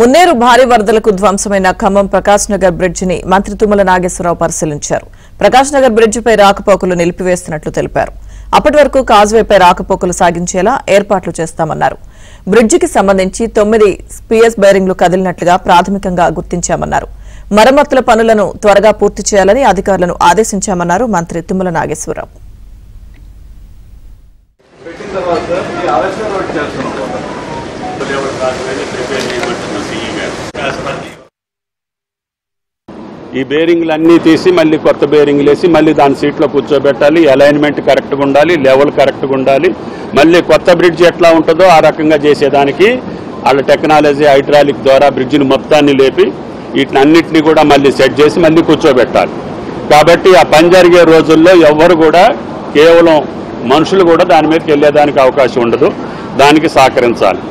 మున్నేరు భారీ వరదలకు ధ్వంసమైన ఖమ్మం ప్రకాష్ నగర్ బ్రిడ్జిని మంత్రి తుమ్మల నాగేశ్వరరావు పరిశీలించారు. ప్రకాష్ నగర్ బ్రిడ్జిపై రాకపోకలు నిలిపివేస్తున్నట్లు తెలిపారు. అప్పటి వరకు కాజ్వేపై రాకపోకలు సాగించేలా ఏర్పాట్లు చేస్తామన్నారు. బ్రిడ్జికి సంబంధించి 9 పిఎస్ బేరింగ్లు కదిలినట్లుగా ప్రాథమికంగా గుర్తించామన్నారు. మరమ్మతుల పనులను త్వరగా పూర్తి చేయాలని అధికారులను ఆదేశించామన్నారు మంత్రి తుమ్మల నాగేశ్వరరావు. ఈ బేరింగ్లన్నీ తీసి మళ్ళీ కొత్త బేరింగ్లు వేసి మళ్ళీ దాని సీట్లో కూర్చోబెట్టాలి. అలైన్మెంట్ కరెక్ట్గా ఉండాలి, లెవెల్ కరెక్ట్గా ఉండాలి. మళ్ళీ కొత్త బ్రిడ్జ్ ఎట్లా ఉంటుందో ఆ రకంగా చేసేదానికి వాళ్ళ టెక్నాలజీ హైడ్రాలిక్ ద్వారా బ్రిడ్జిని మొత్తాన్ని లేపి వీటినన్నింటినీ కూడా మళ్ళీ సెట్ చేసి మళ్ళీ కూర్చోబెట్టాలి. కాబట్టి ఆ పని జరిగే రోజుల్లో ఎవ్వరు కూడా కేవలం మనుషులు కూడా దాని మీదకి వెళ్ళేదానికి అవకాశం ఉండదు. దానికి సహకరించాలి.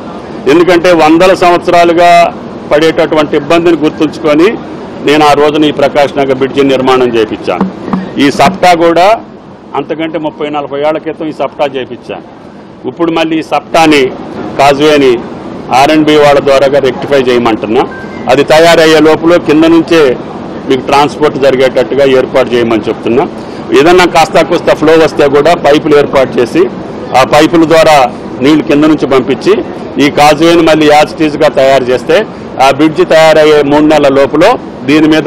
ఎందుకంటే వందల సంవత్సరాలుగా పడేటటువంటి ఇబ్బందిని గుర్తుంచుకొని నేను ఆ రోజున ఈ ప్రకాష్ నగర్ బ్రిడ్జి నిర్మాణం చేయించాను. ఈ సప్తా కూడా అంతకంటే 30-40 ఏళ్ల క్రితం ఈ సప్తా చేయించాను. ఇప్పుడు మళ్ళీ ఈ సప్తాని కాజ్వేని R&B వాళ్ళ ద్వారాగా రెక్టిఫై చేయమంటున్నా. అది తయారయ్యే లోపల కింద నుంచే మీకు ట్రాన్స్పోర్ట్ జరిగేటట్టుగా ఏర్పాటు చేయమని చెప్తున్నా. ఏదన్నా కాస్త కూస్త ఫ్లో వస్తే కూడా పైపులు ఏర్పాటు చేసి ఆ పైపుల ద్వారా నీళ్లు కింద నుంచి పంపించి ఈ కాజ్వేని మళ్ళీ యాజ్ టీజ్గా తయారు చేస్తే ఆ బ్రిడ్జి తయారయ్యే 3 నెలల లోపల దీని మీద